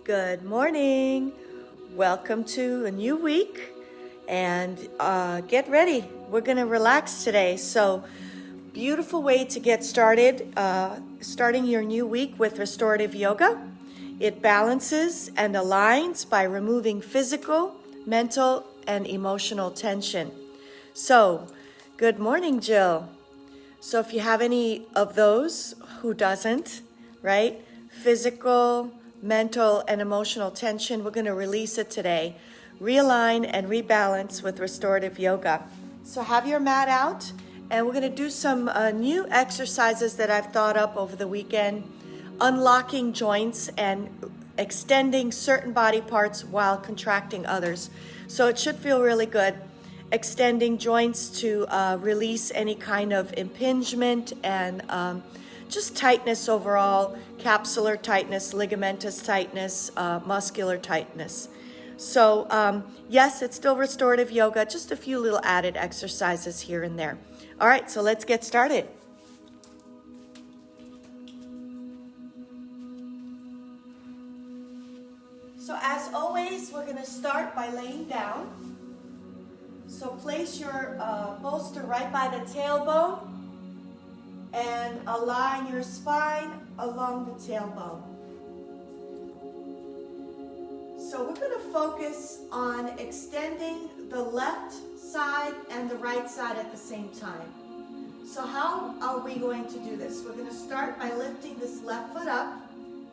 Good morning. Welcome to a new week and get ready. We're going to relax today. So, beautiful way to get started, starting your new week with restorative yoga. It balances and aligns by removing physical, mental, and emotional tension. So, good morning, Jill. So if you have any of those, who doesn't, right? Physical, mental, and emotional tension, we're going to release it today. Realign and rebalance with restorative yoga. So have your mat out, and we're going to do some new exercises that I've thought up over the weekend, unlocking joints and extending certain body parts while contracting others. So it should feel really good. Extending joints to release any kind of impingement and just tightness overall, capsular tightness, ligamentous tightness, muscular tightness. So yes, it's still restorative yoga, just a few little added exercises here and there. All right, so let's get started. So as always, we're going to start by laying down. So place your bolster right by the tailbone and align your spine along the tailbone. So we're going to focus on extending the left side and the right side at the same time. So how are we going to do this? We're going to start by lifting this left foot up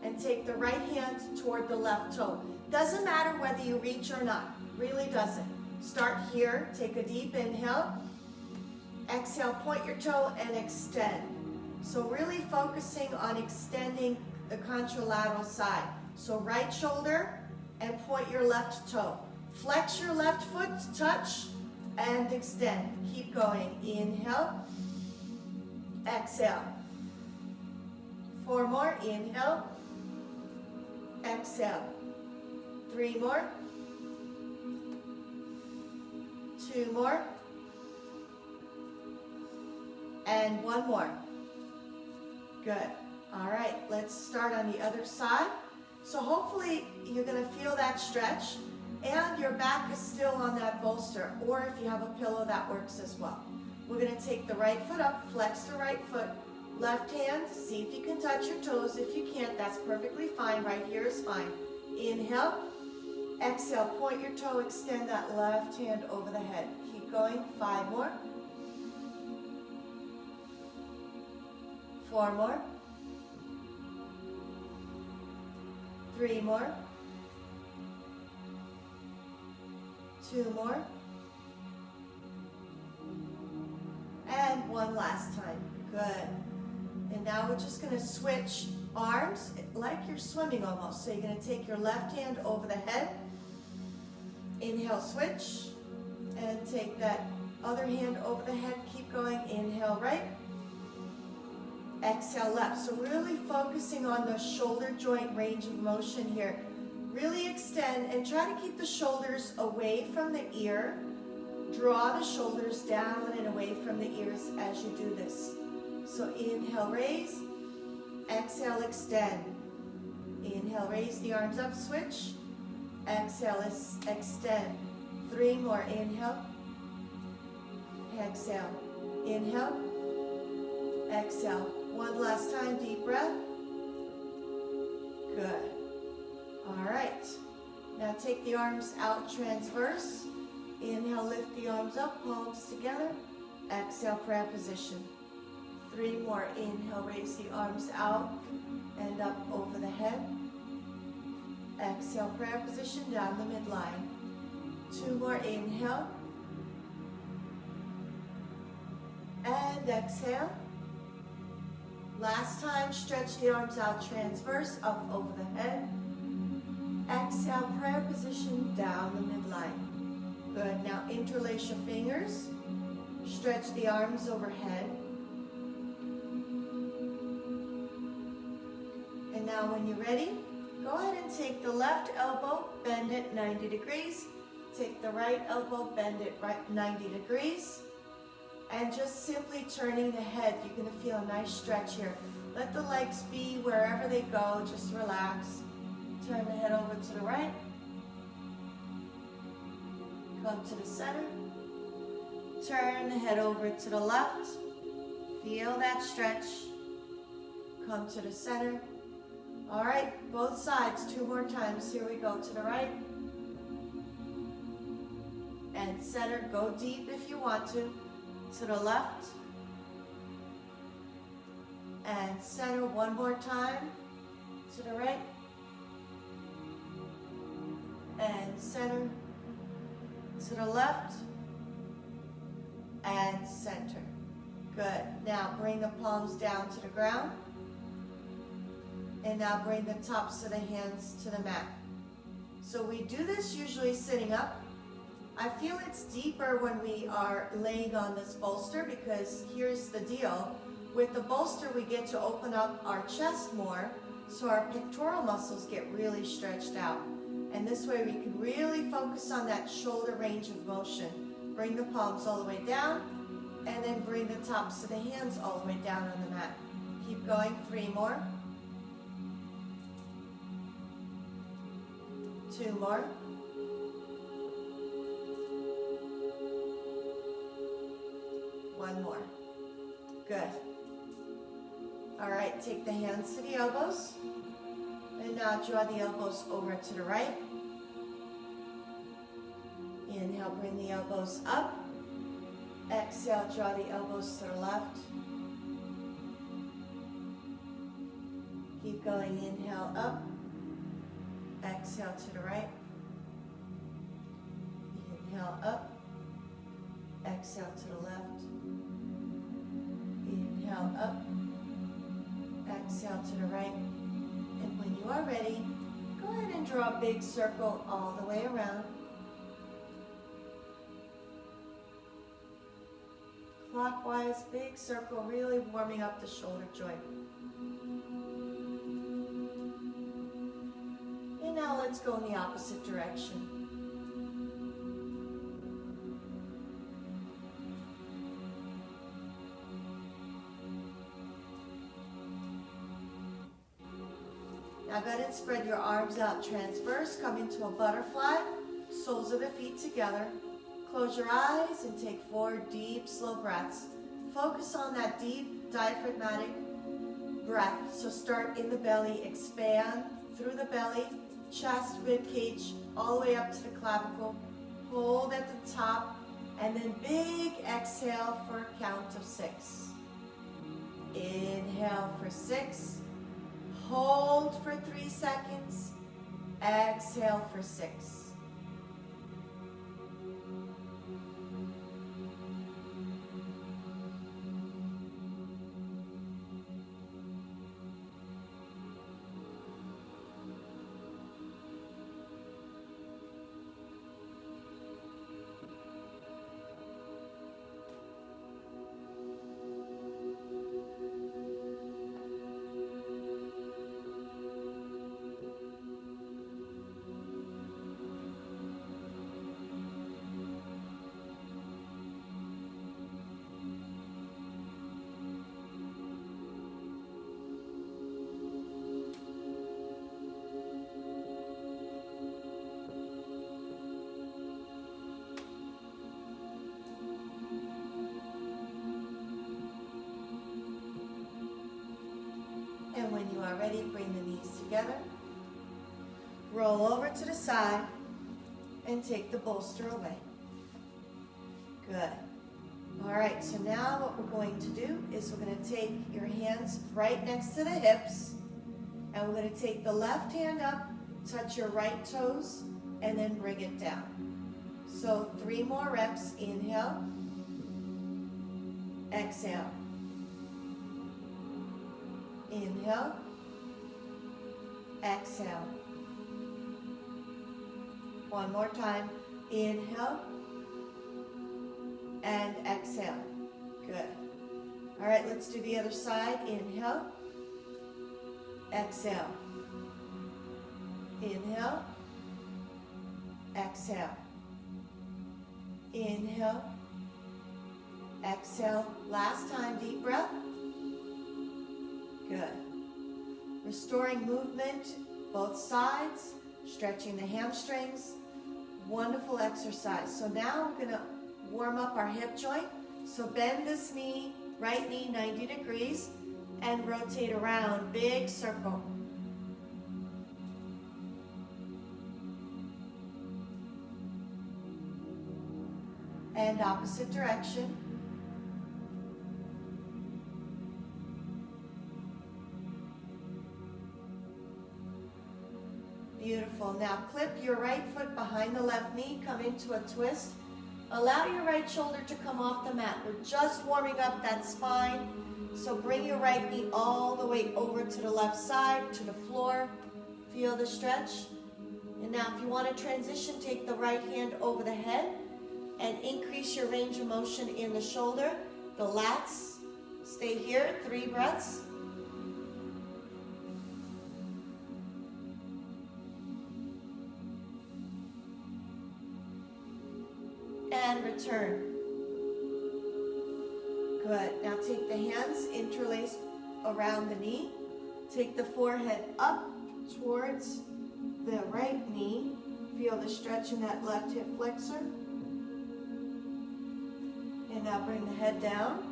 and take the right hand toward the left toe. Doesn't matter whether you reach or not, really doesn't. Start here, take a deep inhale, exhale, point your toe and extend. So really focusing on extending the contralateral side. So right shoulder and point your left toe. Flex your left foot, touch and extend. Keep going, inhale, exhale. 4 more, inhale, exhale. 3 more. 2 more, and 1 more. Good. All right, let's start on the other side. So hopefully you're going to feel that stretch and your back is still on that bolster, or if you have a pillow, that works as well. We're going to take the right foot up, flex the right foot, left hand, see if you can touch your toes. If you can't, that's perfectly fine. Right here is fine. Inhale. Exhale, point your toe, extend that left hand over the head. Keep going, 5 more. 4 more. 3 more. 2 more. And 1 last time. Good. And now we're just going to switch arms like you're swimming almost. So you're going to take your left hand over the head. Inhale, switch, and take that other hand over the head. Keep going. Inhale, right. Exhale, left. So really focusing on the shoulder joint range of motion here. Really extend and try to keep the shoulders away from the ear. Draw the shoulders down and away from the ears as you do this. So inhale, raise. Exhale, extend. Inhale, raise the arms up, switch. Exhale, extend. 3 more, inhale. Exhale, inhale. Exhale. 1 last time, deep breath. Good. All right. Now take the arms out transverse. Inhale, lift the arms up, palms together. Exhale, prayer position. 3 more, inhale, raise the arms out and up over the head. Exhale, prayer position down the midline. 2 more, inhale. And exhale. Last time, stretch the arms out transverse, up over the head. Exhale, prayer position down the midline. Good, now interlace your fingers. Stretch the arms overhead. And now when you're ready, go ahead and take the left elbow, bend it 90 degrees. Take the right elbow, bend it 90 degrees. And just simply turning the head, you're going to feel a nice stretch here. Let the legs be wherever they go, just relax. Turn the head over to the right. Come to the center. Turn the head over to the left. Feel that stretch. Come to the center. All right, both sides, 2 more times. Here we go, to the right. And center, go deep if you want to the left. And center, 1 more time, to the right. And center, to the left. And center. Good. Now bring the palms down to the ground. And now bring the tops of the hands to the mat. So we do this usually sitting up. I feel it's deeper when we are laying on this bolster, because here's the deal. With the bolster, we get to open up our chest more, so our pectoral muscles get really stretched out. And this way we can really focus on that shoulder range of motion. Bring the palms all the way down, and then bring the tops of the hands all the way down on the mat. Keep going, 3 more. 2 more. 1 more. Good. All right, take the hands to the elbows. And now draw the elbows over to the right. Inhale, bring the elbows up. Exhale, draw the elbows to the left. Keep going, inhale up. Exhale to the right. Inhale up. Exhale to the left. Inhale up. Exhale to the right. And when you are ready, go ahead and draw a big circle all the way around. Clockwise, big circle, really warming up the shoulder joint. And now let's go in the opposite direction. Now go ahead and spread your arms out transverse, come into a butterfly, soles of the feet together. Close your eyes and take 4 deep, slow breaths. Focus on that deep diaphragmatic breath. So start in the belly, expand through the belly, chest, rib cage, all the way up to the clavicle. Hold at the top, and then big exhale for a count of 6. Inhale for 6. Hold for 3 seconds. Exhale for 6. And when you are ready, bring the knees together. Roll over to the side and take the bolster away. Good. All right, so now what we're going to do is we're going to take your hands right next to the hips, and we're going to take the left hand up, touch your right toes, and then bring it down. So 3 more reps. Inhale. Exhale. Inhale. Exhale. 1 more time. Inhale. And exhale. Good. All right, let's do the other side. Inhale. Exhale. Inhale. Exhale. Inhale. Exhale. Last time, deep breath. Good. Restoring movement both sides, stretching the hamstrings. Wonderful exercise. So now we're gonna warm up our hip joint. So bend this knee, right knee 90 degrees, and rotate around, big circle. And opposite direction. Beautiful. Now clip your right foot behind the left knee, come into a twist. Allow your right shoulder to come off the mat. We're just warming up that spine. So bring your right knee all the way over to the left side, to the floor. Feel the stretch. And now if you want to transition, take the right hand over the head and increase your range of motion in the shoulder. The lats, stay here, 3 breaths. And return. Good. Now take the hands, interlace around the knee. Take the forehead up towards the right knee. Feel the stretch in that left hip flexor. And now bring the head down.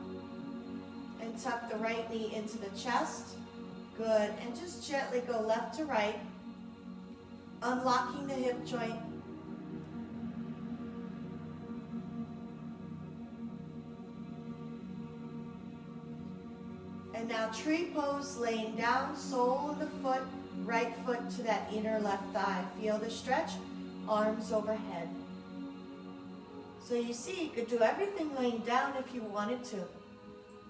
And tuck the right knee into the chest. Good. And just gently go left to right. Unlocking the hip joint. And now tree pose, laying down, sole of the foot, right foot to that inner left thigh. Feel the stretch, arms overhead. So you see, you could do everything laying down if you wanted to.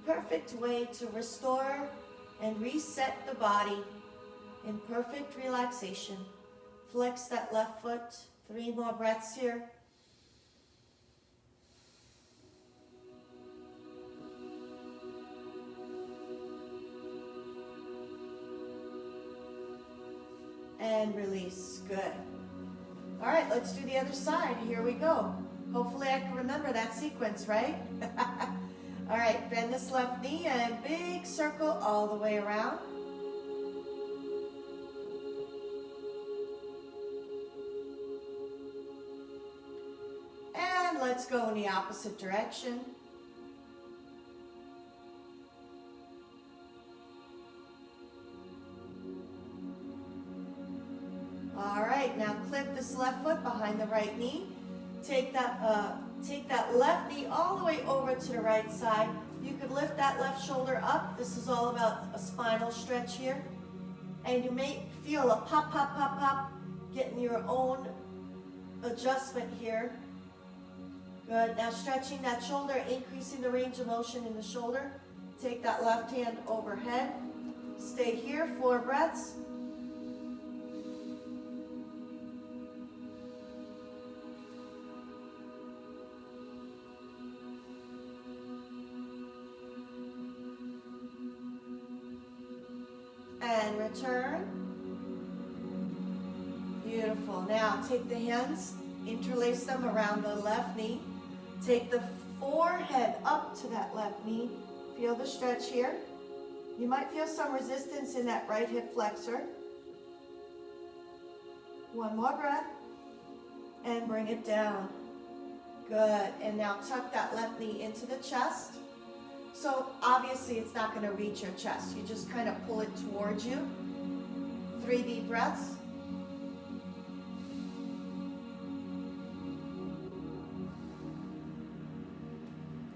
Perfect way to restore and reset the body in perfect relaxation. Flex that left foot. 3 more breaths here. And release. Good. All right, let's do the other side. Here we go. Hopefully I can remember that sequence, right? All right, bend this left knee and big circle all the way around. And let's go in the opposite direction. All right, now clip this left foot behind the right knee. Take that left knee all the way over to the right side. You could lift that left shoulder up. This is all about a spinal stretch here. And you may feel a pop, pop, pop, pop, getting your own adjustment here. Good, now stretching that shoulder, increasing the range of motion in the shoulder. Take that left hand overhead. Stay here, 4 breaths. And return. Beautiful. Now take the hands, interlace them around the left knee. Take the forehead up to that left knee. Feel the stretch here. You might feel some resistance in that right hip flexor. 1 more breath. And bring it down. Good. And now tuck that left knee into the chest. So obviously it's not going to reach your chest. You just kind of pull it towards you. 3 deep breaths.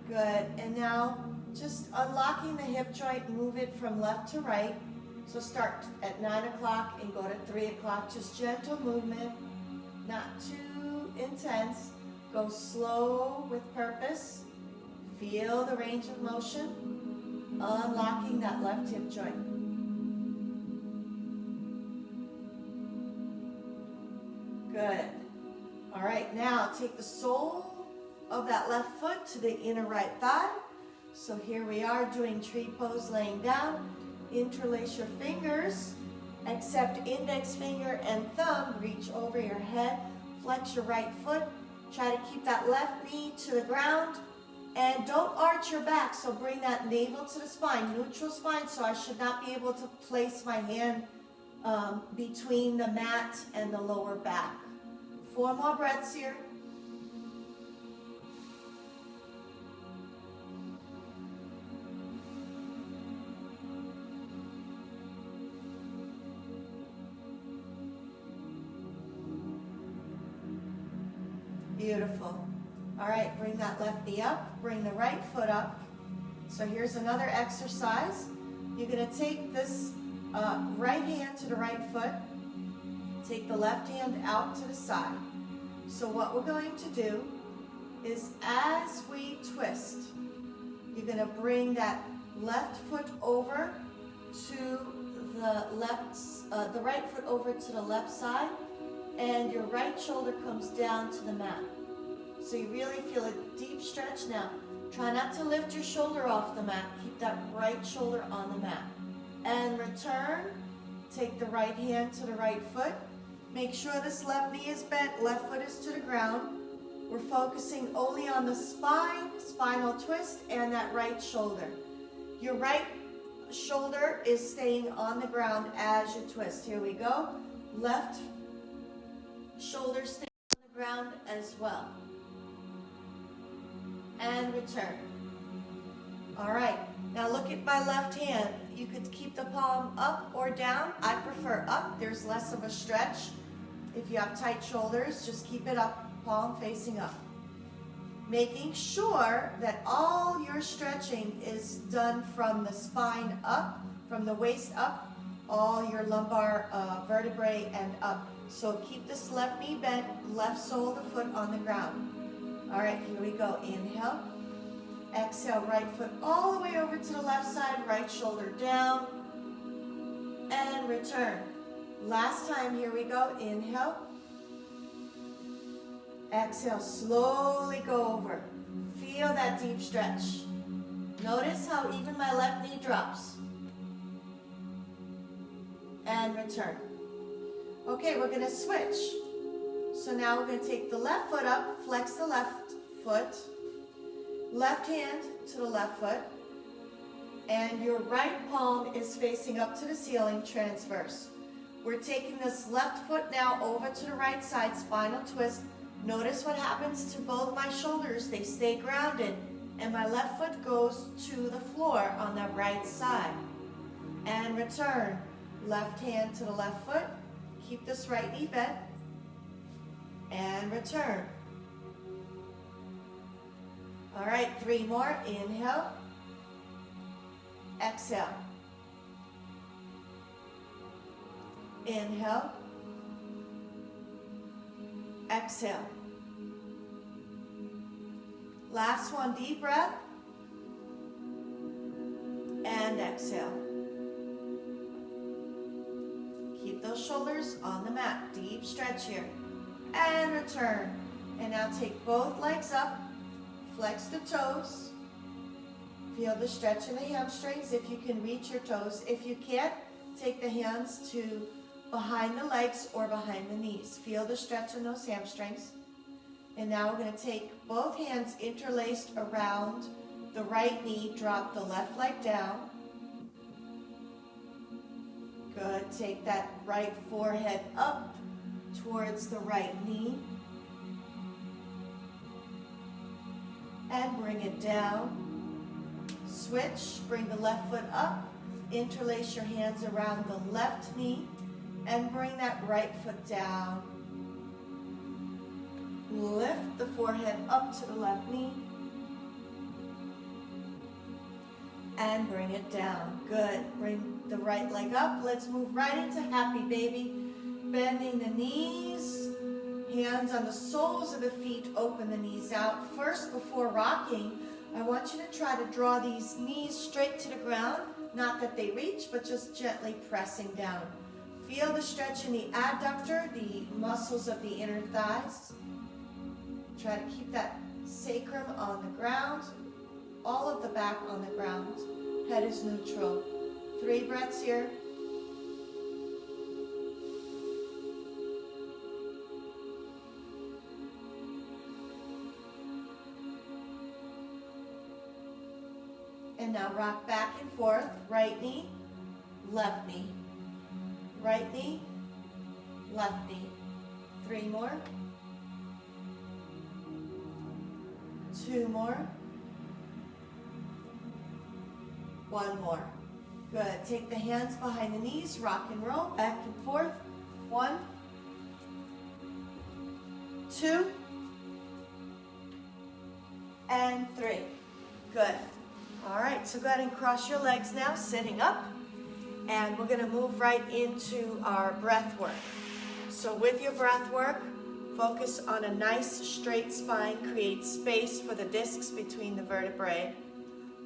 Good. And now just unlocking the hip joint, move it from left to right. So start at 9 o'clock and go to 3 o'clock. Just gentle movement, not too intense. Go slow with purpose. Feel the range of motion, unlocking that left hip joint. Good. All right, now take the sole of that left foot to the inner right thigh. So here we are doing tree pose, laying down. Interlace your fingers, except index finger and thumb reach over your head. Flex your right foot. Try to keep that left knee to the ground. And don't arch your back, so bring that navel to the spine, neutral spine, so I should not be able to place my hand between the mat and the lower back. 4 more breaths here. Beautiful. All right, bring that left knee up, bring the right foot up. So here's another exercise. You're going to take this right hand to the right foot, take the left hand out to the side. So what we're going to do is as we twist, you're going to bring that left foot over to the the right foot over to the left side, and your right shoulder comes down to the mat. So you really feel a deep stretch now. Try not to lift your shoulder off the mat. Keep that right shoulder on the mat. And return. Take the right hand to the right foot. Make sure this left knee is bent, left foot is to the ground. We're focusing only on the spine, spinal twist, and that right shoulder. Your right shoulder is staying on the ground as you twist. Here we go. Left shoulder staying on the ground as well. And return. All right, now look at my left hand. You could keep the palm up or down. I prefer up. There's less of a stretch. If you have tight shoulders, just keep it up, palm facing up. Making sure that all your stretching is done from the spine up, from the waist up, all your lumbar vertebrae and up. So keep this left knee bent, left sole of the foot on the ground. All right, here we go. Inhale. Exhale, right foot all the way over to the left side, right shoulder down. And return. Last time, here we go. Inhale. Exhale, slowly go over. Feel that deep stretch. Notice how even my left knee drops. And return. Okay, we're going to switch. So now we're going to take the left foot up, flex the left foot, left hand to the left foot, and your right palm is facing up to the ceiling, transverse. We're taking this left foot now over to the right side, spinal twist. Notice what happens to both my shoulders. They stay grounded, and my left foot goes to the floor on the right side. And return. Left hand to the left foot. Keep this right knee bent. And return. All right, 3 more. Inhale. Exhale. Inhale. Exhale. Last one, deep breath. And exhale. Keep those shoulders on the mat. Deep stretch here. And return. And now take both legs up. Flex the toes. Feel the stretch in the hamstrings if you can reach your toes. If you can't, take the hands to behind the legs or behind the knees. Feel the stretch in those hamstrings. And now we're going to take both hands interlaced around the right knee. Drop the left leg down. Good. Take that right forehead up towards the right knee. And bring it down. Switch. Bring the left foot up. Interlace your hands around the left knee. And bring that right foot down. Lift the forehead up to the left knee. And bring it down. Good. Bring the right leg up. Let's move right into happy baby. Bending the knees. Hands on the soles of the feet. Open the knees out. First, before rocking, I want you to try to draw these knees straight to the ground. Not that they reach, but just gently pressing down. Feel the stretch in the adductor, the muscles of the inner thighs. Try to keep that sacrum on the ground, all of the back on the ground. Head is neutral. 3 breaths here. And now rock back and forth, right knee, left knee. right knee, left knee. 3 more. 2 more. 1 more. Good. Take the hands behind the knees, rock and roll, back and forth. 1, 2, and 3. Good. All right, so go ahead and cross your legs now, sitting up. And we're going to move right into our breath work. So with your breath work, focus on a nice straight spine. Create space for the discs between the vertebrae.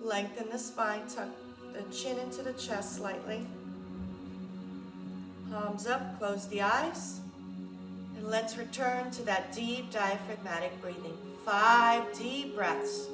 Lengthen the spine, tuck the chin into the chest slightly. Palms up, close the eyes. And let's return to that deep diaphragmatic breathing. 5 deep breaths.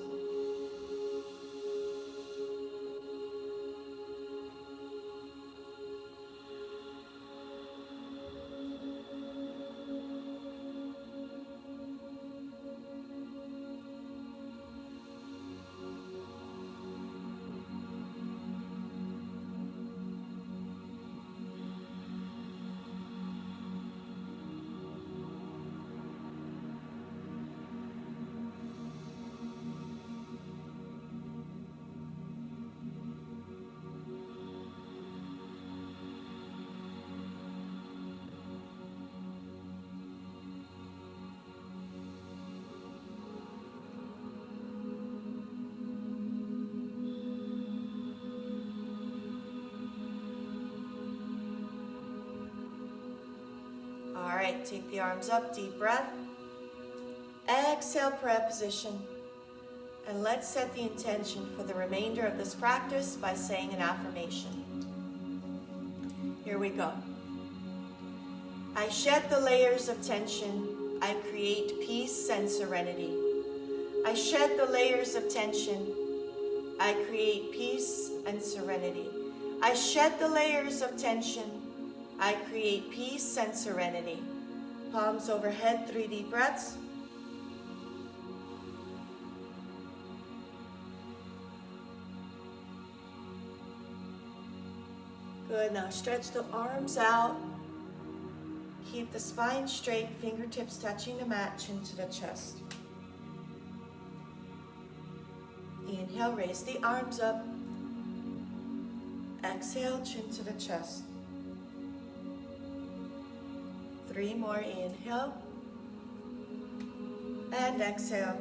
All right, take the arms up, deep breath. Exhale, prayer position. And let's set the intention for the remainder of this practice by saying an affirmation. Here we go. I shed the layers of tension. I create peace and serenity. I shed the layers of tension. I create peace and serenity. I shed the layers of tension. I create peace and serenity. Palms overhead, 3 deep breaths. Good, now stretch the arms out. Keep the spine straight, fingertips touching the mat, chin to the chest. Inhale, raise the arms up. Exhale, chin to the chest. 3 more, inhale. And exhale.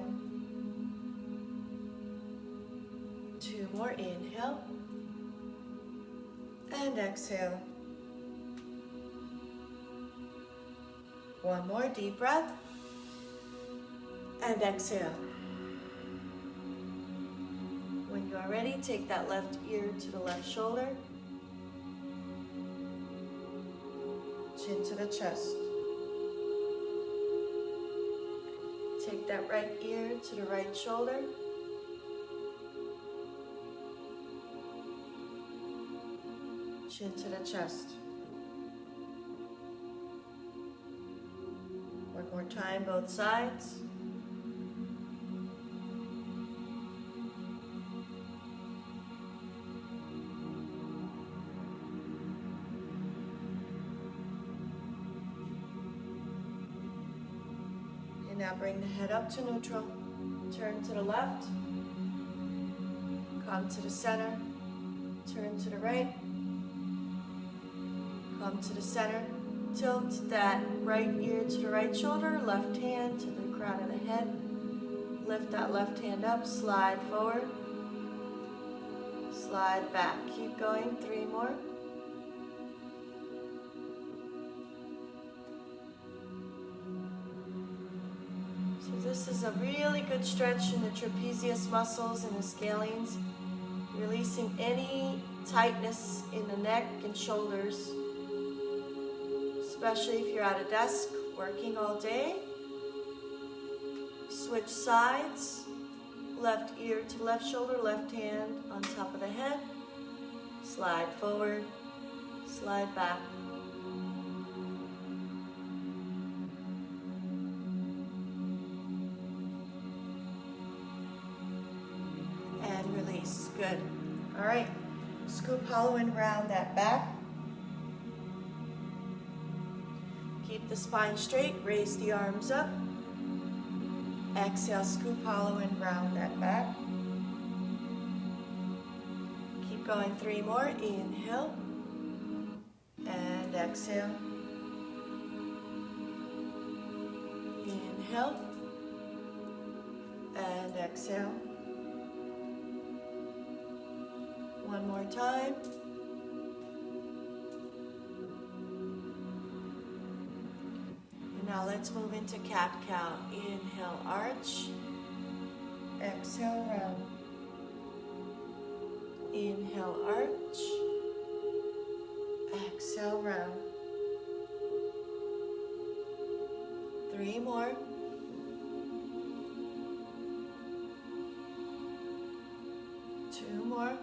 2 more, inhale. And exhale. 1 more deep breath. And exhale. When you are ready, take that left ear to the left shoulder. Chin to the chest. Take that right ear to the right shoulder. Chin to the chest. One more time, both sides. And now bring the head up to neutral. Turn to the left. Come to the center. Turn to the right. Come to the center. Tilt that right ear to the right shoulder, left hand to the crown of the head. Lift that left hand up, slide forward. Slide back. Keep going, 3 more. So this is a really good stretch in the trapezius muscles and the scalenes, releasing any tightness in the neck and shoulders. Especially if you're at a desk working all day. Switch sides. Left ear to left shoulder, left hand on top of the head. Slide forward, slide back. And release. Good. All right. Scoop hollow and round that back. the spine straight, raise the arms up. Exhale, scoop hollow and round that back. Keep going, 3 more. Inhale and exhale. Inhale and exhale. One more time. Now let's move into cat-cow. Inhale, arch. Exhale, round. Inhale, arch. Exhale, round. 3 more. Two more.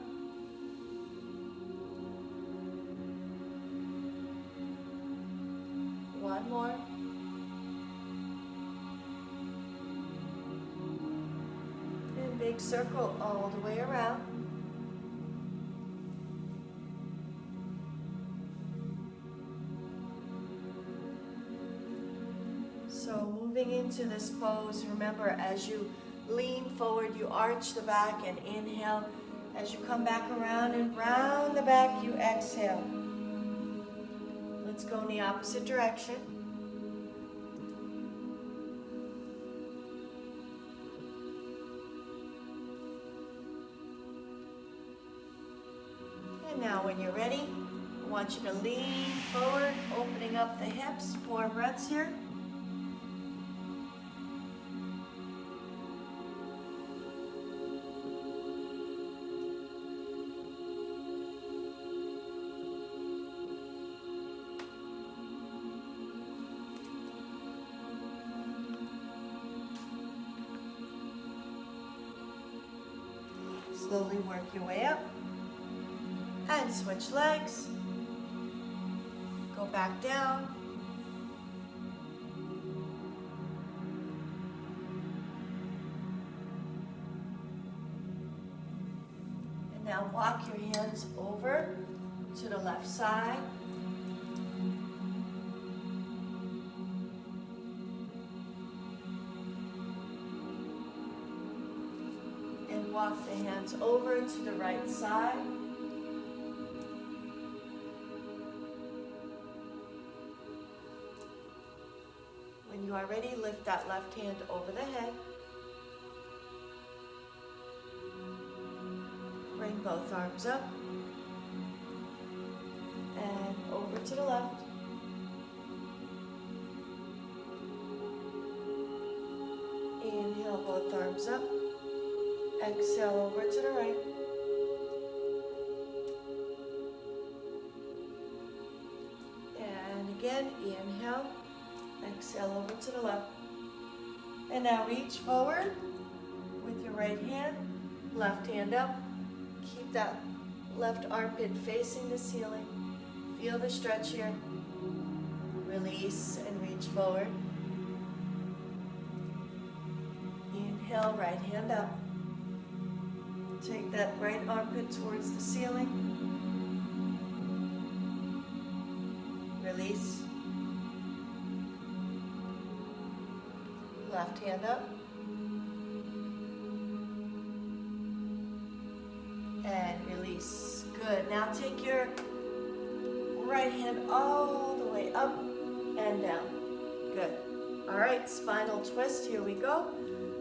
One more. Big circle all the way around. So moving into this pose, remember as you lean forward, you arch the back and inhale. As you come back around and round the back, you exhale. Let's go in the opposite direction. Now when you're ready, I want you to lean forward, opening up the hips, 4 breaths here. Slowly work your way up. And switch legs. Go back down. And now walk your hands over to the left side. And walk the hands over to the right side. When you are ready, lift that left hand over the head. Bring both arms up. And over to the left. Inhale, both arms up. Exhale, over to the right. And again, inhale. Exhale over to the left. And now reach forward with your right hand, left hand up. Keep that left armpit facing the ceiling. Feel the stretch here. Release and reach forward. Inhale, right hand up. Take that right armpit towards the ceiling. Release. Left hand up. And release. Good. Now take your right hand all the way up and down. Good. All right, spinal twist. Here we go.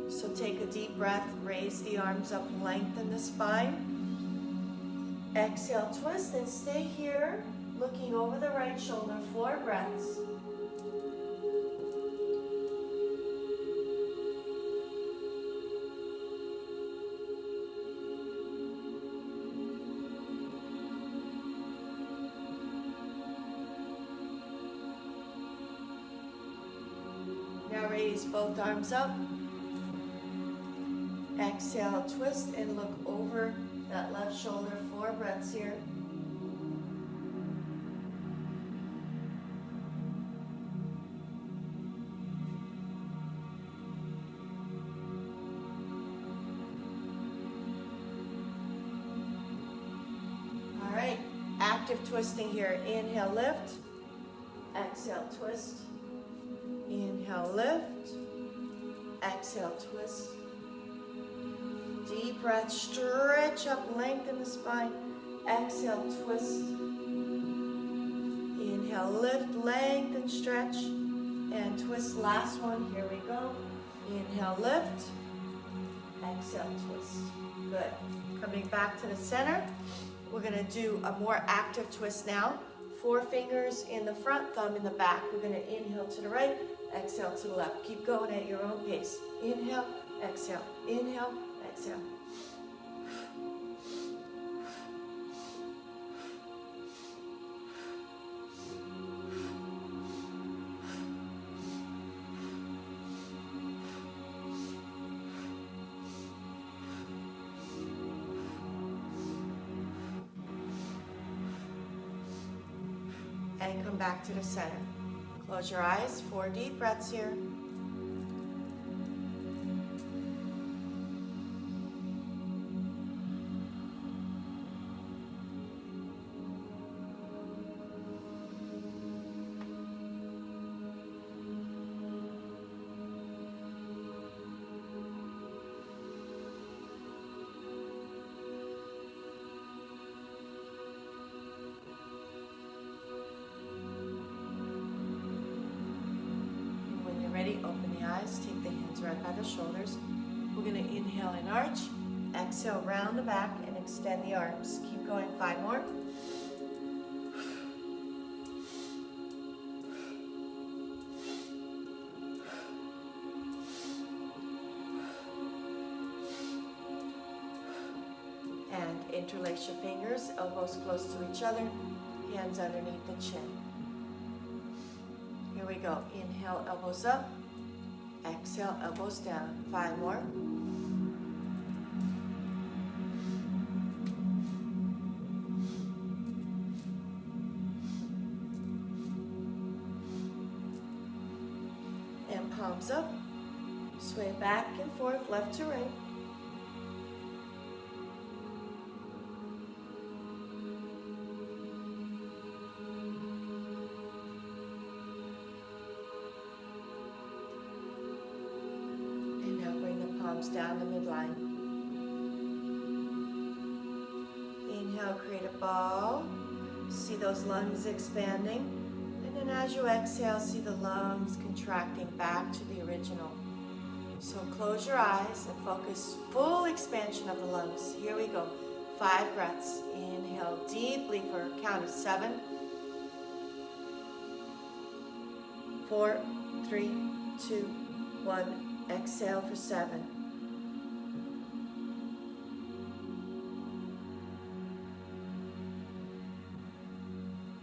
So take a deep breath. Raise the arms up. Lengthen the spine. Exhale, twist, and stay here. Looking over the right shoulder. 4 breaths. Now raise both arms up. Exhale, twist and look over that left shoulder. 4 breaths here. All right, active twisting here. Inhale, lift. Exhale, twist. Inhale, lift. Exhale, twist. Deep breath, stretch up, lengthen the spine. Exhale, twist. Inhale, lift, lengthen, stretch, and twist. Last one, here we go. Inhale, lift. Exhale, twist. Good. Coming back to the center. We're gonna do a more active twist now. 4 fingers in the front, thumb in the back. We're gonna inhale to the right, exhale to the left. Keep going at your own pace. Inhale, exhale, inhale, exhale. And come back to the center. Close your eyes, 4 deep breaths here. Ready? Open the eyes, take the hands right by the shoulders. We're going to inhale and arch, exhale, round the back and extend the arms. Keep going, 5 more. And interlace your fingers, elbows close to each other, hands underneath the chin. Here we go. Inhale, elbows up. Exhale, elbows down. 5 more. And palms up. Sway back and forth, left to right. Down the midline. Inhale, create a ball. See those lungs expanding. And then as you exhale, see the lungs contracting back to the original. So close your eyes and focus full expansion of the lungs. Here we go. 5 breaths. Inhale deeply for a count of 7. 4, 3, 2, 1. Exhale for 7.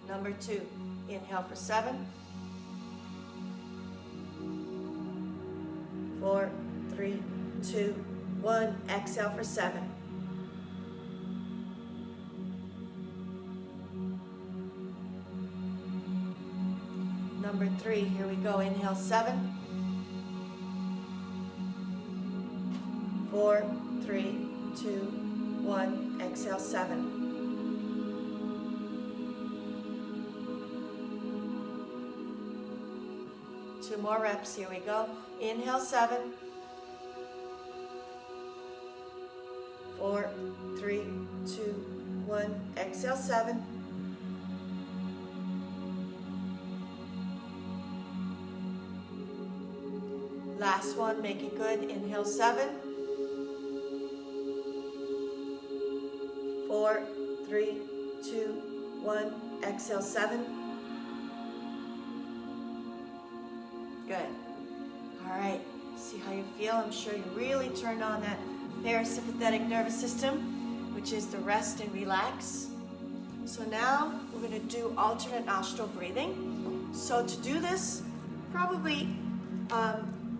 Number 2, inhale for 7, 4, 3, 2, 1, exhale for 7. Number 3, here we go, inhale 7, 4, 3, 2, 1, exhale 7. Two more reps, here we go. Inhale 7, 4, 3, 2, 1, exhale 7. Last one, make it good. Inhale 7, 4, 3, 2, 1, exhale 7. Good. All right, see how you feel? I'm sure you really turned on that parasympathetic nervous system, which is the rest and relax. So now we're going to do alternate nostril breathing. So to do this, probably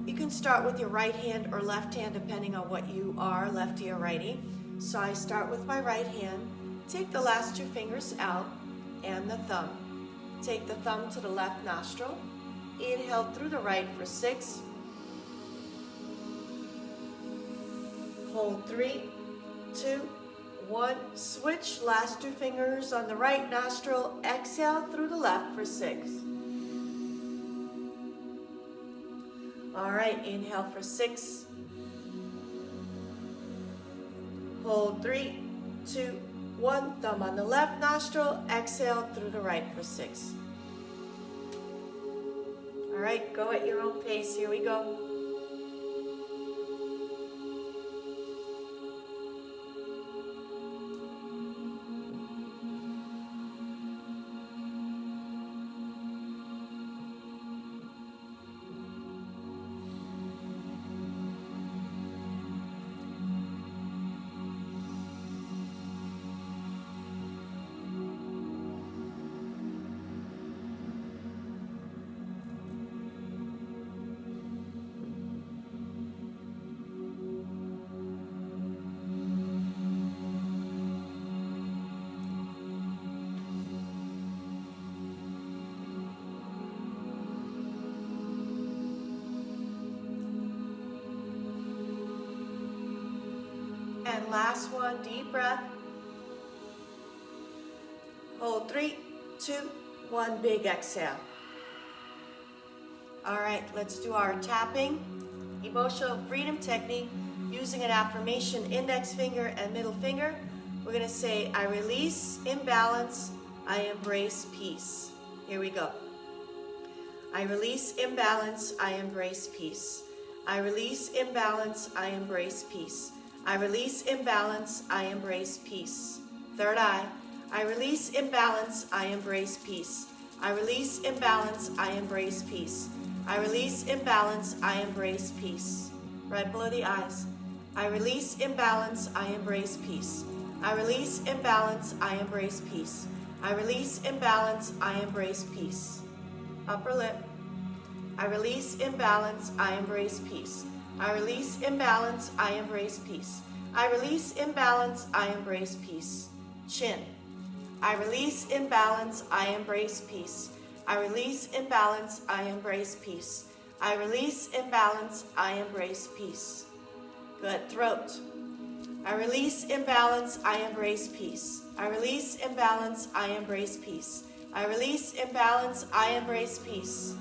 you can start with your right hand or left hand depending on what you are, lefty or righty. So I start with my right hand, take the last 2 fingers out and the thumb. Take the thumb to the left nostril. Inhale through the right for 6. Hold 3, 2, 1. Switch, last 2 fingers on the right nostril. Exhale through the left for 6. All right, inhale for 6. Hold 3, 2, 1. Thumb on the left nostril. Exhale through the right for 6. All right, go at your own pace. Here we go. And last one, deep breath. Hold 3, 2, 1, big exhale. All right, let's do our tapping, emotional freedom technique using an affirmation, index finger and middle finger. We're gonna say, I release imbalance, I embrace peace. Here we go. I release imbalance, I embrace peace. I release imbalance, I embrace peace. I release imbalance, I embrace peace. Third eye. I release imbalance, I embrace peace. I release imbalance, I embrace peace. I release imbalance, I embrace peace. Right below the eyes. I release imbalance, I embrace peace. I release imbalance, I embrace peace. I release imbalance, I embrace peace. Upper lip. I release imbalance, I embrace peace. I release imbalance, I embrace peace. I release imbalance, I embrace peace. Chin. I release imbalance, I embrace peace. I release imbalance, I embrace peace. I release imbalance, I embrace peace. Good. Throat. I release imbalance, I embrace peace. I release imbalance, I embrace peace. I release imbalance, I embrace peace.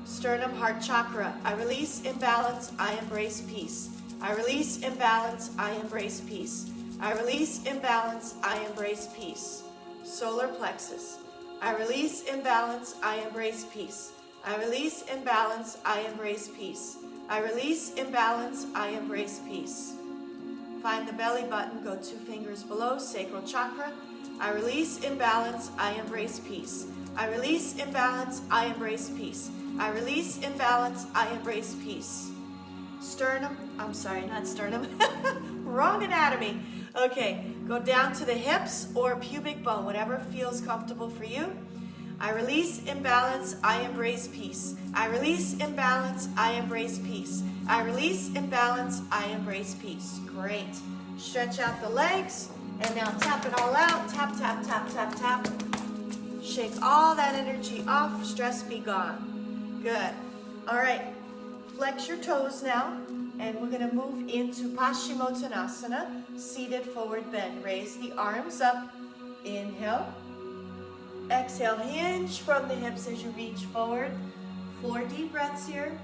Sternum, heart chakra. I release imbalance, I embrace peace. I release imbalance, I embrace peace. I release imbalance, I embrace peace. Solar plexus. I release imbalance, I embrace peace. I release imbalance, I embrace peace. I release imbalance, I embrace peace. Find the belly button, go 2 fingers below, sacral chakra. I release imbalance, I embrace peace. I release imbalance, I embrace peace. I release imbalance, I embrace peace. Sternum, I'm sorry, not sternum, wrong anatomy. Okay, go down to the hips or pubic bone, whatever feels comfortable for you. I release imbalance, I embrace peace. I release imbalance, I embrace peace. I release imbalance, I embrace peace. Great. Stretch out the legs, and now tap it all out. Tap, tap, tap, tap, tap. Shake all that energy off, stress be gone. Good. All right, flex your toes now, and we're gonna move into Paschimottanasana, seated forward bend. Raise the arms up, inhale. Exhale, hinge from the hips as you reach forward. 4 deep breaths here.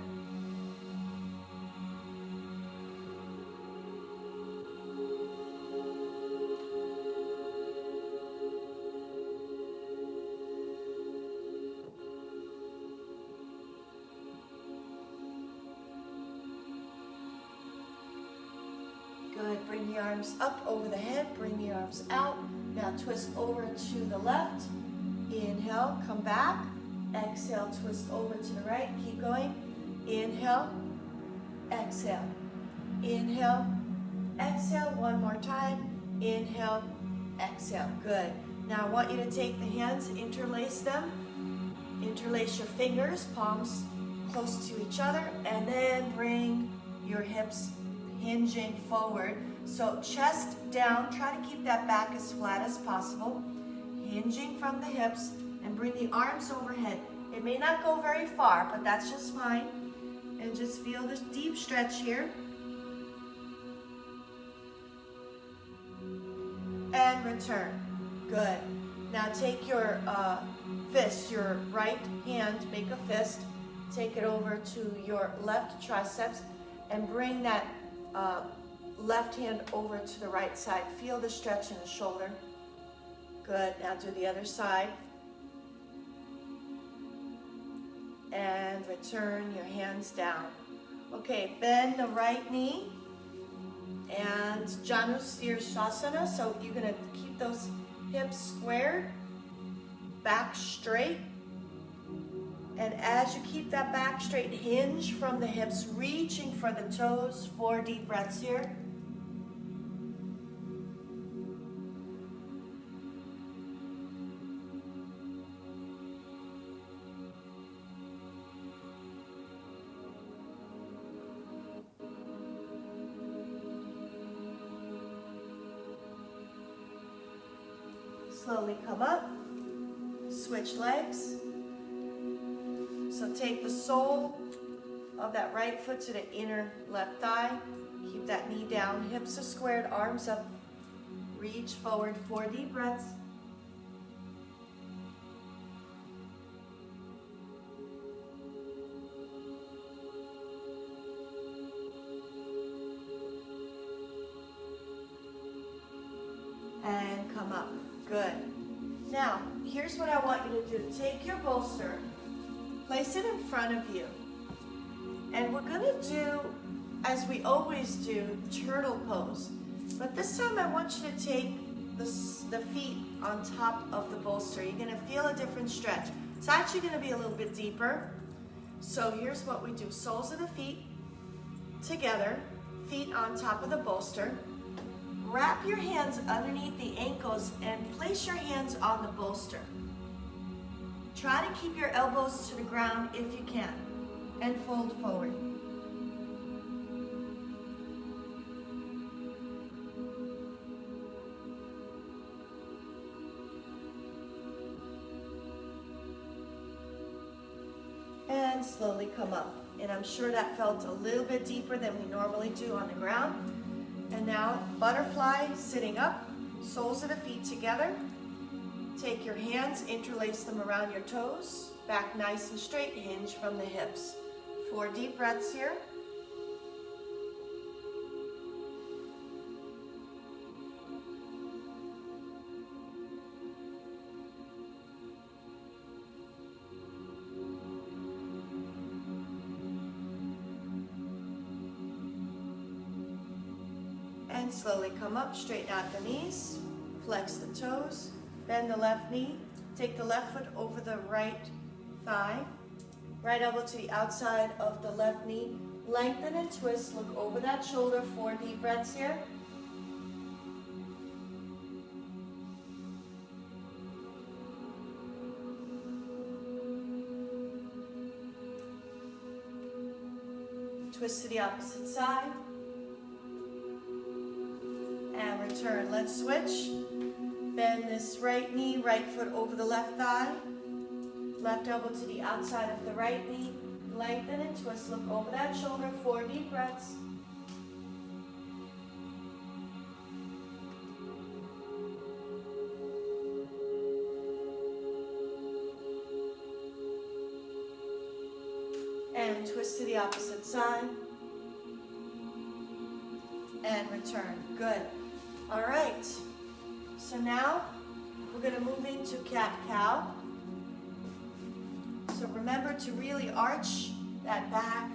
Good, bring the arms up over the head, bring the arms out. Now twist over to the left. Inhale, come back. Exhale, twist over to the right. Keep going. Inhale, exhale. Inhale, exhale. One more time. Inhale, exhale. Good. Now I want you to take the hands, interlace them. Interlace your fingers, palms close to each other, and then bring your hips hinging forward. So chest down, try to keep that back as flat as possible. Hinging from the hips, and bring the arms overhead. It may not go very far, but that's just fine. And just feel this deep stretch here. And return. Good. Now take your fist, your right hand, make a fist. Take it over to your left triceps and bring that left hand over to the right side. Feel the stretch in the shoulder. Good. Now do the other side. And return your hands down. Okay, bend the right knee and Janu Sirsasana. So you're gonna keep those hips squared, back straight. And as you keep that back straight, hinge from the hips, reaching for the toes. 4 deep breaths here. Slowly come up, switch legs. So take the sole of that right foot to the inner left thigh. Keep that knee down, hips are squared, arms up. Reach forward, 4 deep breaths. And come up. Good. Now, here's what I want you to do. Take your bolster, place it in front of you, and we're going to do, as we always do, turtle pose. But this time I want you to take the feet on top of the bolster. You're going to feel a different stretch. It's actually going to be a little bit deeper. So here's what we do. Soles of the feet together, feet on top of the bolster. Wrap your hands underneath the ankles and place your hands on the bolster. Try to keep your elbows to the ground if you can, and fold forward. And slowly come up. And I'm sure that felt a little bit deeper than we normally do on the ground. And now, butterfly, sitting up, soles of the feet together. Take your hands, interlace them around your toes, back nice and straight, hinge from the hips. 4 deep breaths here. And slowly come up, straighten out the knees, flex the toes, bend the left knee, take the left foot over the right thigh, right elbow to the outside of the left knee, lengthen and twist, look over that shoulder, 4 deep breaths here. Twist to the opposite side. And return. Let's switch. Bend this right knee, right foot over the left thigh. Left elbow to the outside of the right knee. Lengthen and twist. Look over that shoulder. 4 deep breaths. And twist to the opposite side. And return. Good. All right. So now we're going to move into cat-cow. So remember to really arch that back,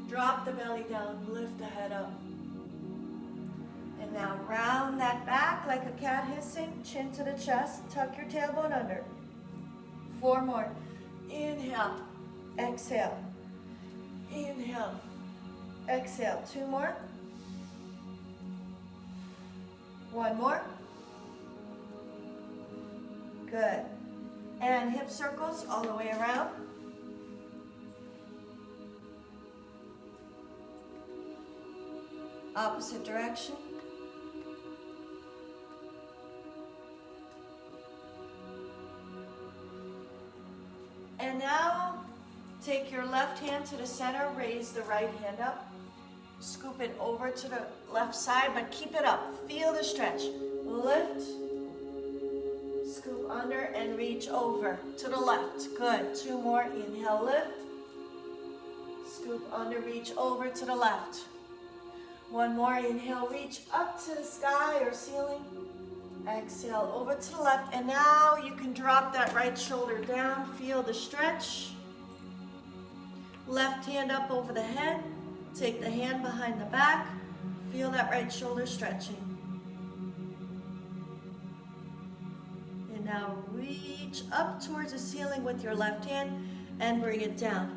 drop the belly down, lift the head up. And now round that back like a cat hissing, chin to the chest, tuck your tailbone under. 4 more. Inhale, exhale. Inhale, exhale. 2 more. 1 more. Good. And hip circles all the way around. Opposite direction. And now take your left hand to the center, raise the right hand up. Scoop it over to the left side, but keep it up. Feel the stretch. Lift. Scoop under and reach over to the left. Good. 2 more. Inhale, lift. Scoop under, reach over to the left. One more, inhale, reach up to the sky or ceiling. Exhale, over to the left. And now you can drop that right shoulder down. Feel the stretch. Left hand up over the head. Take the hand behind the back. Feel that right shoulder stretching. And now reach up towards the ceiling with your left hand and bring it down.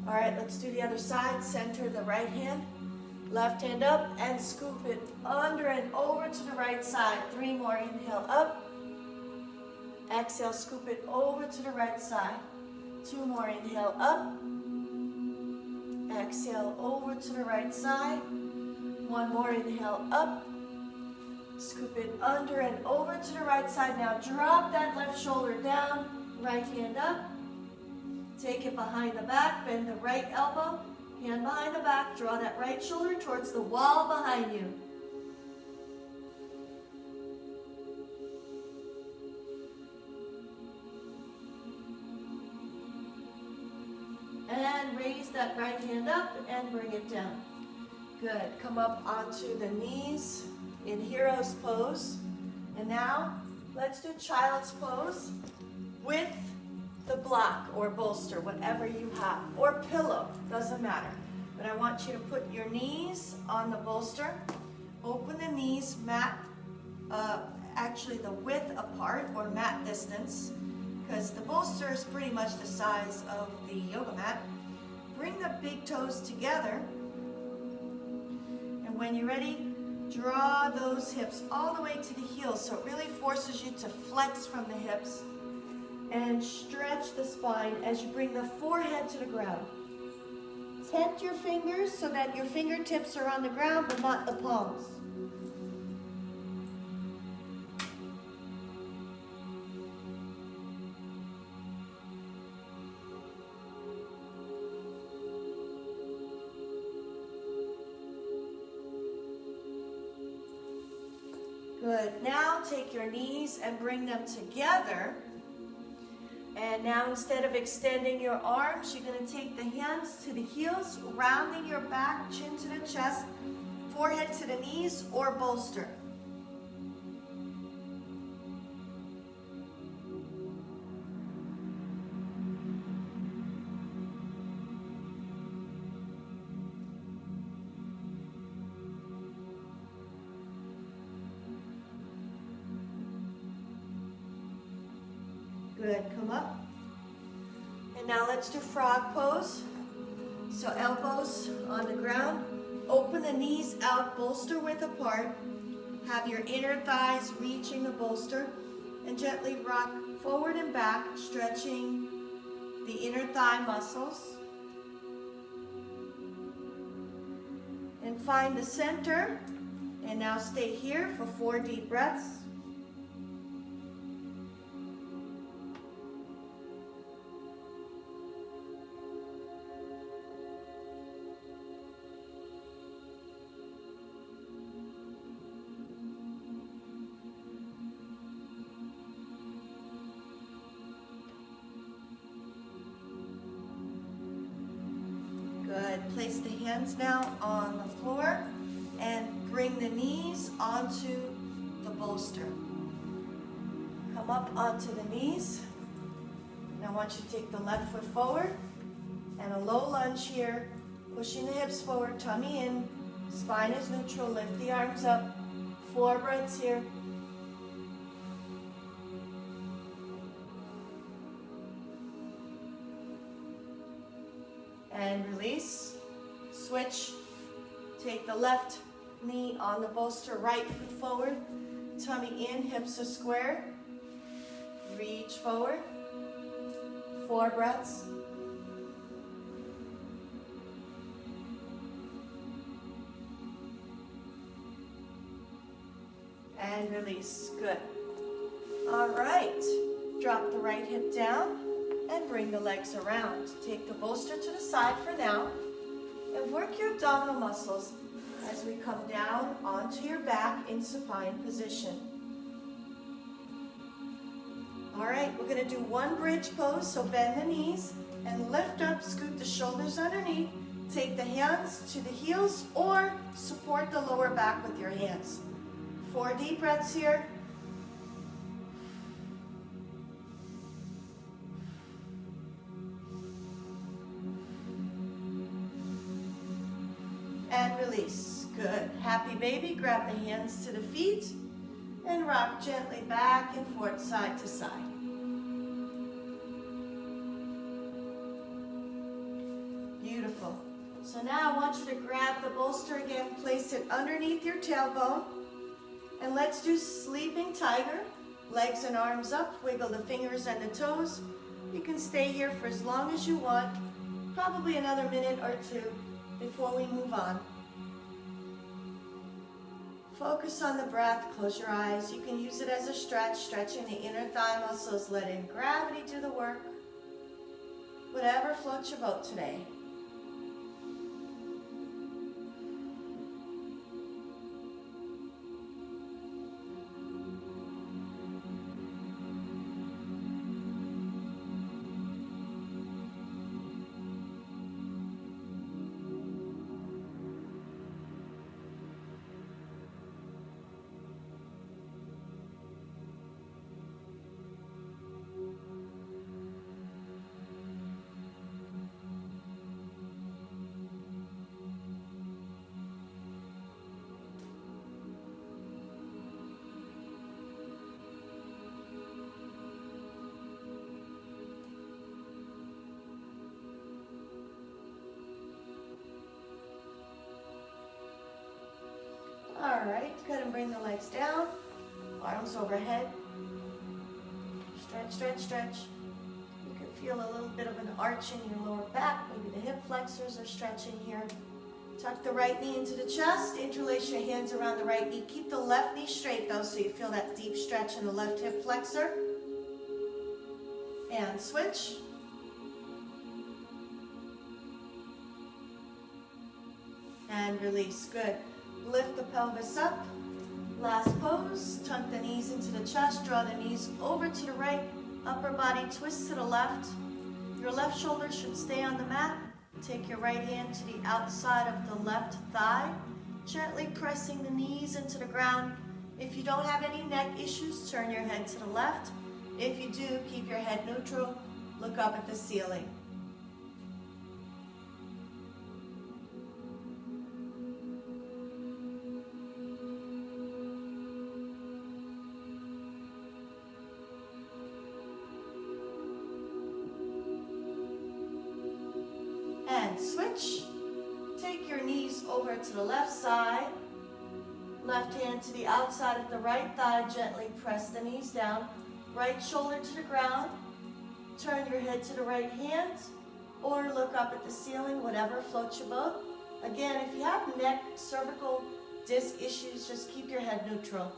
All right, let's do the other side. Center the right hand. Left hand up and scoop it under and over to the right side. 3 more, inhale up. Exhale, scoop it over to the right side. 2 more, inhale up. Exhale, over to the right side. 1 more, inhale up. Scoop it under and over to the right side. Now drop that left shoulder down, right hand up. Take it behind the back, bend the right elbow. Hand behind the back, draw that right shoulder towards the wall behind you. And raise that right hand up and bring it down. Good, come up onto the knees in hero's pose. And now, let's do child's pose with the block or bolster, whatever you have, or pillow, doesn't matter. But I want you to put your knees on the bolster, open the knees, mat, actually the width apart or mat distance, because the bolster is pretty much the size of the yoga mat. Bring the big toes together, and when you're ready, draw those hips all the way to the heels, so it really forces you to flex from the hips. And stretch the spine as you bring the forehead to the ground. Tent your fingers so that your fingertips are on the ground but not the palms. Good. Now take your knees and bring them together. And now instead of extending your arms, you're going to take the hands to the heels, rounding your back, chin to the chest, forehead to the knees, or bolster. Good, come up. And now let's do frog pose. So elbows on the ground. Open the knees out, bolster width apart. Have your inner thighs reaching the bolster. And gently rock forward and back, stretching the inner thigh muscles. And find the center. And now stay here for 4 deep breaths. Good. Place the hands now on the floor and bring the knees onto the bolster. Come up onto the knees. Now I want you to take the left foot forward and a low lunge here, pushing the hips forward, tummy in, spine is neutral, lift the arms up. 4 breaths here. And release. Switch. Take the left knee on the bolster, right foot forward, tummy in, hips are square. Reach forward. 4 breaths. And release. Good. All right. Drop the right hip down and bring the legs around. Take the bolster to the side for now and work your abdominal muscles as we come down onto your back in supine position. All right, we're going to do one bridge pose, so bend the knees, And lift up, scoot the shoulders underneath. Take the hands to the heels or support the lower back with your hands. 4 deep breaths here. And release. Good. Happy baby. Grab the hands to the feet and rock gently back and forth, side to side. Beautiful. So now I want you to grab the bolster again, place it underneath your tailbone, and let's do sleeping tiger. Legs and arms up, wiggle the fingers and the toes. You can stay here for as long as you want, probably another minute or two before we move on. Focus on the breath, close your eyes. You can use it as a stretch, stretching the inner thigh muscles, letting gravity do the work. Whatever floats your boat today. All right, go ahead and bring the legs down, arms overhead. Stretch, stretch, stretch. You can feel a little bit of an arch in your lower back. Maybe the hip flexors are stretching here. Tuck the right knee into the chest. Interlace your hands around the right knee. Keep the left knee straight though, so you feel that deep stretch in the left hip flexor. And switch. And release. Good. Lift the pelvis up. Last pose. Tuck the knees into the chest. Draw the knees over to the right. Upper body twist to the left. Your left shoulder should stay on the mat. Take your right hand to the outside of the left thigh. Gently pressing the knees into the ground. If you don't have any neck issues, turn your head to the left. If you do, keep your head neutral. Look up at the ceiling. And switch. Take your knees over to the left side. Left hand to the outside of the right thigh. Gently press the knees down. Right shoulder to the ground. Turn your head to the right hand or look up at the ceiling, whatever floats your boat. Again, if you have neck, cervical, disc issues, just keep your head neutral.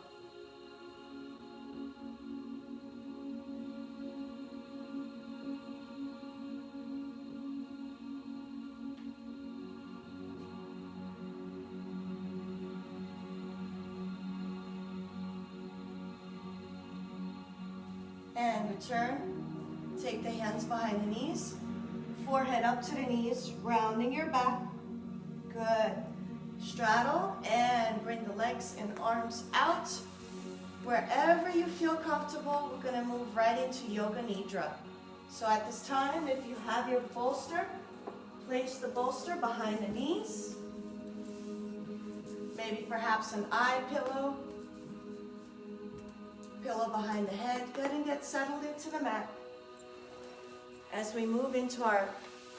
And return. Take the hands behind the knees. Forehead up to the knees, rounding your back. Good. Straddle and bring the legs and arms out. Wherever you feel comfortable, we're going to move right into Yoga Nidra. So at this time, if you have your bolster, place the bolster behind the knees. Maybe perhaps an eye pillow. Pillow behind the head. Go ahead and get settled into the mat. As we move into our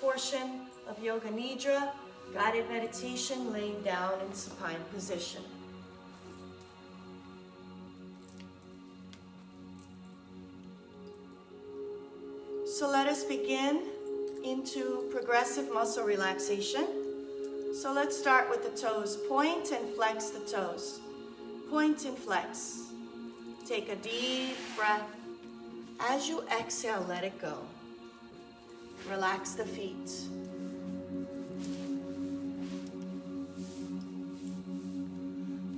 portion of Yoga Nidra, guided meditation, laying down in supine position. So let us begin into progressive muscle relaxation. So let's start with the toes. Point and flex the toes. Point and flex. Take a deep breath. As you exhale, let it go. Relax the feet.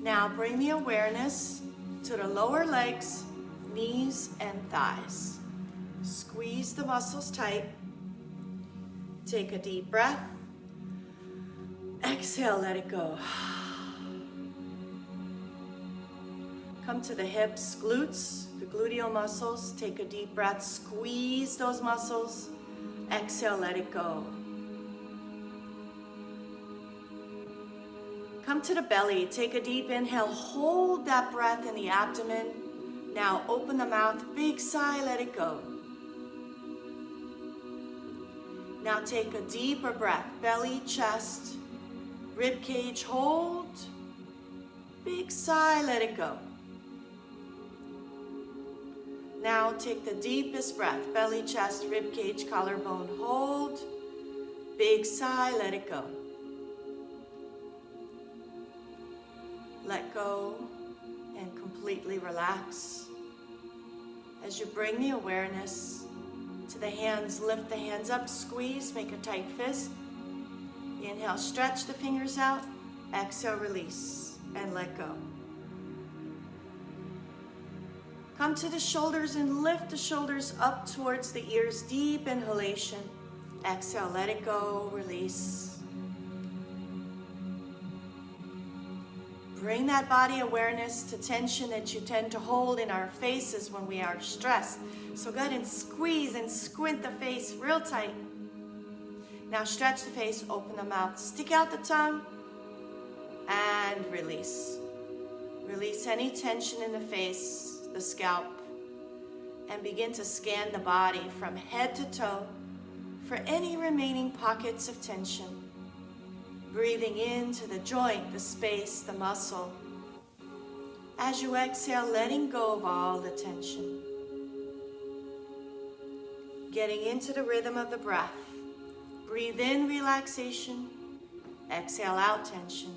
Now bring the awareness to the lower legs, knees, and thighs. Squeeze the muscles tight. Take a deep breath. Exhale, let it go. Come to the hips, glutes, the gluteal muscles. Take a deep breath, squeeze those muscles. Exhale, let it go. Come to the belly, take a deep inhale, hold that breath in the abdomen. Now open the mouth, big sigh, let it go. Now take a deeper breath, belly, chest, rib cage, hold. Big sigh, let it go. Now take the deepest breath, belly, chest, rib cage, collarbone, hold. Big sigh, let it go. Let go and completely relax. As you bring the awareness to the hands, lift the hands up, squeeze, make a tight fist. Inhale, stretch the fingers out. Exhale, release, and let go. Come to the shoulders and lift the shoulders up towards the ears. Deep inhalation. Exhale, let it go, release. Bring that body awareness to tension that you tend to hold in our faces when we are stressed. So go ahead and squeeze and squint the face real tight. Now stretch the face, open the mouth, stick out the tongue, and release. Release any tension in the face, the scalp, and begin to scan the body from head to toe for any remaining pockets of tension. Breathing into the joint, the space, the muscle. As you exhale, letting go of all the tension. Getting into the rhythm of the breath. Breathe in relaxation. Exhale out tension.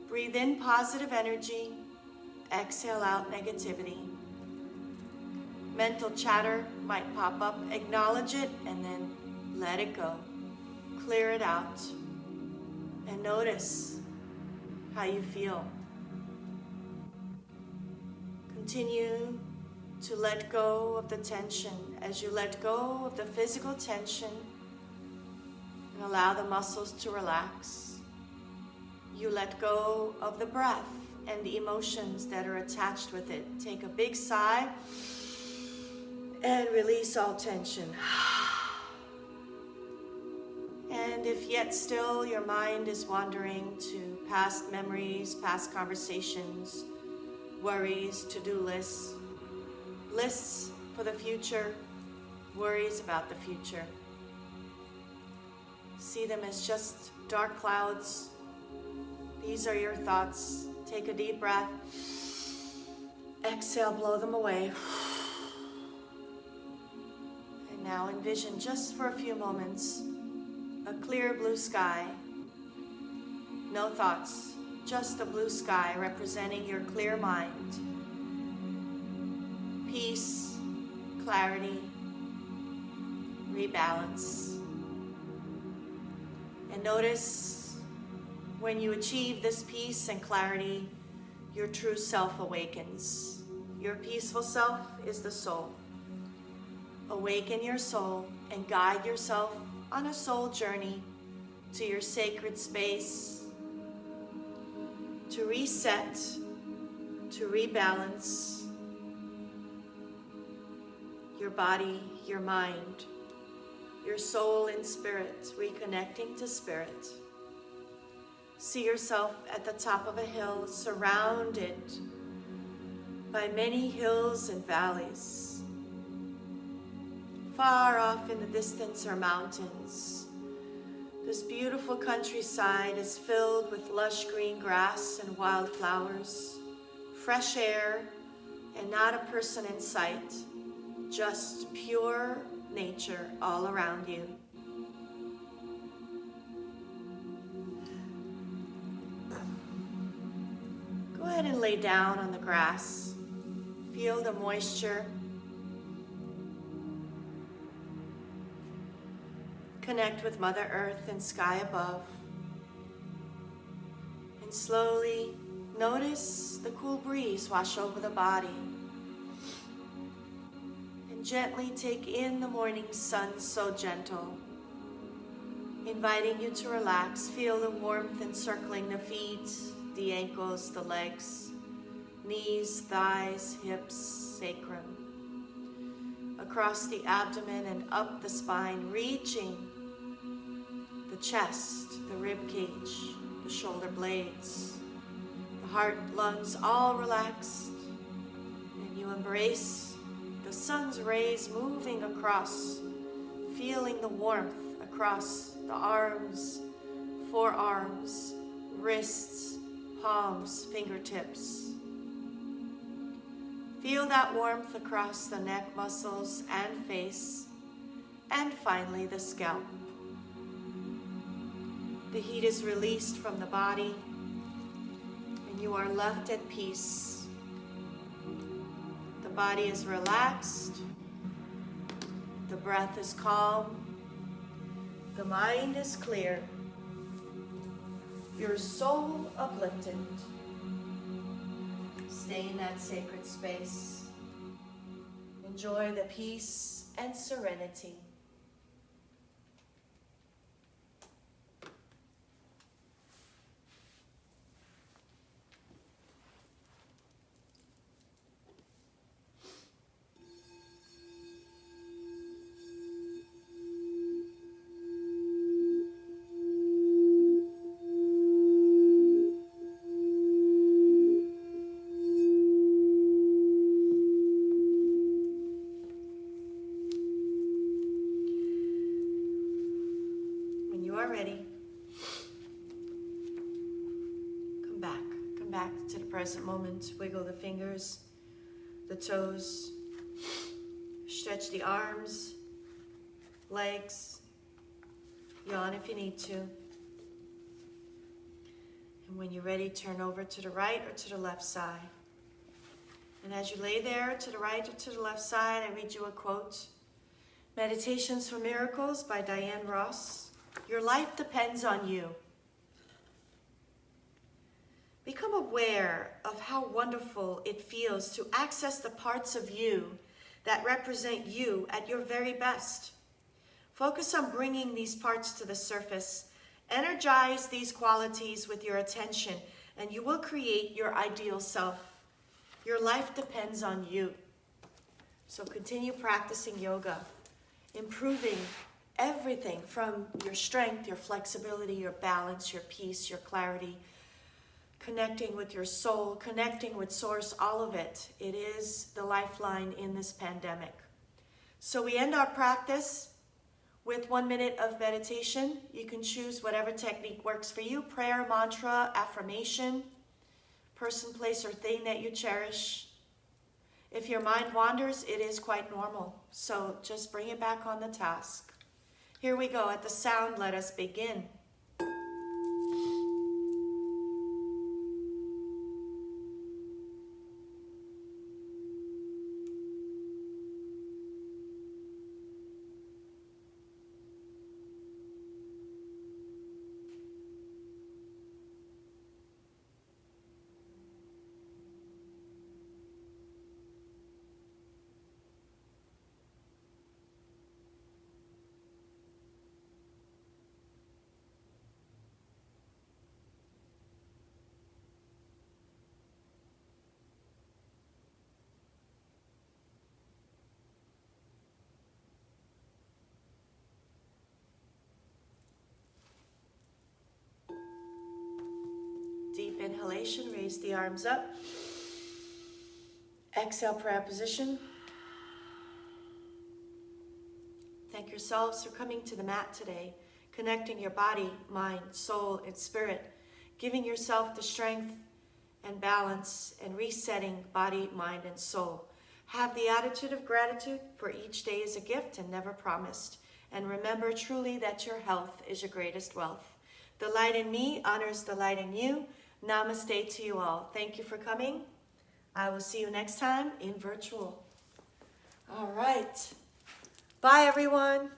Breathe in positive energy. Exhale out negativity. Mental chatter might pop up. Acknowledge it and then let it go. Clear it out. And notice how you feel. Continue to let go of the tension. As you let go of the physical tension and allow the muscles to relax, you let go of the breath and the emotions that are attached with it. Take a big sigh and release all tension. And if yet still your mind is wandering to past memories, past conversations, worries, to-do lists, lists for the future, worries about the future, see them as just dark clouds. These are your thoughts. Take a deep breath. Exhale, blow them away. And now envision just for a few moments a clear blue sky. No thoughts, just the blue sky representing your clear mind. Peace, clarity, rebalance. And notice when you achieve this peace and clarity, your true self awakens. Your peaceful self is the soul. Awaken your soul and guide yourself on a soul journey to your sacred space, to reset, to rebalance your body, your mind, your soul and spirit, reconnecting to spirit. See yourself at the top of a hill, surrounded by many hills and valleys. Far off in the distance are mountains. This beautiful countryside is filled with lush green grass and wildflowers, fresh air, and not a person in sight, just pure nature all around you. Go ahead and lay down on the grass. Feel the moisture. Connect with Mother Earth and sky above. And slowly notice the cool breeze wash over the body. And gently take in the morning sun, so gentle, inviting you to relax. Feel the warmth encircling the feet, the ankles, the legs, knees, thighs, hips, sacrum. Across the abdomen and up the spine, reaching the chest, the rib cage, the shoulder blades, the heart, lungs, all relaxed. And you embrace the sun's rays moving across, feeling the warmth across the arms, forearms, wrists, palms, fingertips. Feel that warmth across the neck muscles and face, and finally the scalp. The heat is released from the body, and you are left at peace. The body is relaxed, the breath is calm, the mind is clear, your soul uplifted. Stay in that sacred space. Enjoy the peace and serenity. Ready. Come back to the present moment. Wiggle the fingers, the toes, stretch the arms, legs, yawn if you need to. And when you're ready, turn over to the right or to the left side. And as you lay there to the right or to the left side, I read you a quote. Meditations for Miracles by Diane Ross. Your life depends on you. Become aware of how wonderful it feels to access the parts of you that represent you at your very best. Focus on bringing these parts to the surface. Energize these qualities with your attention, and you will create your ideal self. Your life depends on you. So continue practicing yoga, improving everything from your strength, your flexibility, your balance, your peace, your clarity, connecting with your soul, connecting with Source, all of it. It is the lifeline in this pandemic. So we end our practice with 1 minute of meditation. You can choose whatever technique works for you. Prayer, mantra, affirmation, person, place, or thing that you cherish. If your mind wanders, it is quite normal. So just bring it back on the task. Here we go. At the sound, let us begin. Deep inhalation, raise the arms up. Exhale, prayer position. Thank yourselves for coming to the mat today, connecting your body, mind, soul, and spirit, giving yourself the strength and balance and resetting body, mind, and soul. Have the attitude of gratitude, for each day is a gift and never promised. And remember truly that your health is your greatest wealth. The light in me honors the light in you. Namaste to you all. Thank you for coming. I will see you next time in virtual. All right. Bye, everyone.